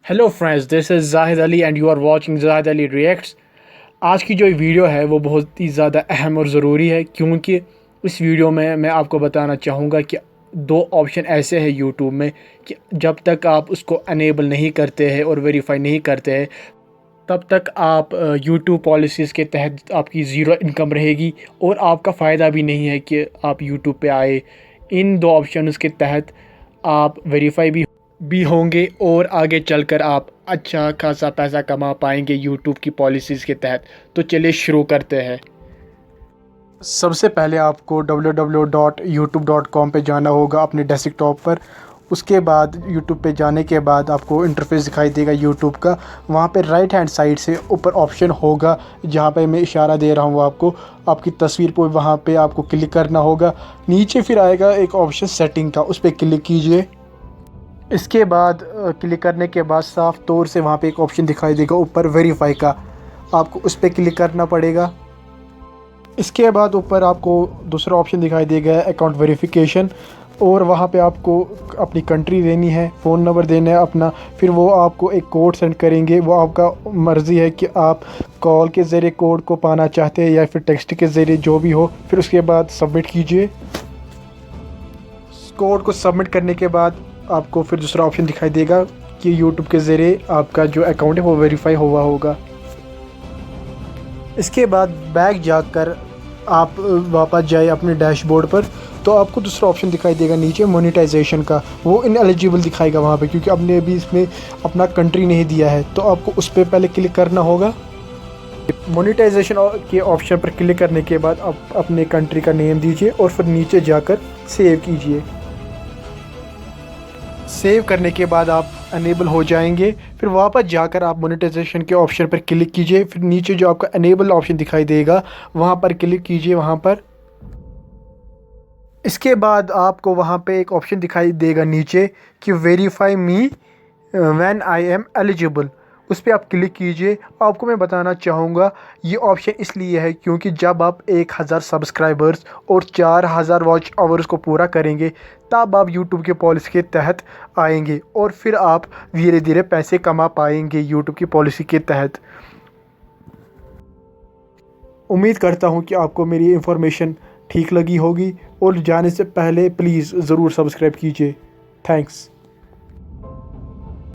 Hello friends, this is Zahid Ali and you are watching Zahid Ali reacts. आज की जो वीडियो है वो बहुत ही ज़्यादा अहम और ज़रूरी है, क्योंकि इस वीडियो में मैं आपको बताना चाहूँगा कि दो ऑप्शन ऐसे हैं यूट्यूब में कि जब तक आप उसको अनेबल नहीं करते हैं और वेरीफाई नहीं करते हैं तब तक आप यूट्यूब पॉलिसीज़ के तहत आपकी ज़ीरो इनकम रहेगी और आपका फ़ायदा भी नहीं है कि आप यूट्यूब पे आए। इन दो ऑप्शंस के तहत आप वेरीफाई भी होंगे और आगे चलकर आप अच्छा खासा पैसा कमा पाएंगे यूट्यूब की पॉलिसीज़ के तहत। तो चलिए शुरू करते हैं। सबसे पहले आपको www.youtube.com पे जाना होगा अपने डेस्कटॉप पर। उसके बाद यूट्यूब पे जाने के बाद आपको इंटरफेस दिखाई देगा यूट्यूब का। वहाँ पे राइट हैंड साइड से ऊपर ऑप्शन होगा जहाँ पे मैं इशारा दे रहा हूँ आपको, आपकी तस्वीर पर। वहाँ पे आपको क्लिक करना होगा। नीचे फिर आएगा एक ऑप्शन सेटिंग का, उस पर क्लिक कीजिए। इसके बाद क्लिक करने के बाद साफ़ तौर से वहाँ पे एक ऑप्शन दिखाई देगा ऊपर वेरीफाई का, आपको उस पर क्लिक करना पड़ेगा। इसके बाद ऊपर आपको दूसरा ऑप्शन दिखाई देगा अकाउंट वेरिफिकेशन, और वहाँ पे आपको अपनी कंट्री देनी है, फ़ोन नंबर देना है अपना। फिर वो आपको एक कोड सेंड करेंगे। वो आपका मर्ज़ी है कि आप कॉल के ज़रिए कोड को पाना चाहते हैं या फिर टेक्स्ट के ज़रिए, जो भी हो। फिर उसके बाद सबमिट कीजिए। कोड को सबमिट करने के बाद आपको फिर दूसरा ऑप्शन दिखाई देगा कि यूट्यूब के ज़रिए आपका जो अकाउंट है वो वेरीफाई हुआ होगा। इसके बाद बैक जाकर आप वापस जाए अपने डैशबोर्ड पर, तो आपको दूसरा ऑप्शन दिखाई देगा नीचे मोनेटाइजेशन का। वो इनएलिजिबल दिखाएगा वहाँ पे, क्योंकि आपने अभी इसमें अपना कंट्री नहीं दिया है। तो आपको उस पर पहले क्लिक करना होगा। मोनेटाइजेशन के ऑप्शन पर क्लिक करने के बाद आप अपने कंट्री का नेम दीजिए और फिर नीचे जाकर सेव कीजिए। सेव करने के बाद आप अनेबल हो जाएंगे। फिर वापस जाकर आप मोनेटाइजेशन के ऑप्शन पर क्लिक कीजिए। फिर नीचे जो आपका अनेबल ऑप्शन दिखाई देगा वहाँ पर क्लिक कीजिए वहाँ पर। इसके बाद आपको वहाँ पे एक ऑप्शन दिखाई देगा नीचे कि verify me when I am eligible, उस पर आप क्लिक कीजिए। आपको मैं बताना चाहूँगा ये ऑप्शन इसलिए है क्योंकि जब आप 1000 सब्सक्राइबर्स और 4000 वॉच आवर्स को पूरा करेंगे तब आप यूट्यूब के पॉलिसी के तहत आएंगे और फिर आप धीरे धीरे पैसे कमा पाएंगे यूट्यूब की पॉलिसी के तहत। उम्मीद करता हूँ कि आपको मेरी इंफॉर्मेशन ठीक लगी होगी, और जाने से पहले प्लीज़ ज़रूर सब्सक्राइब कीजिए। थैंक्स।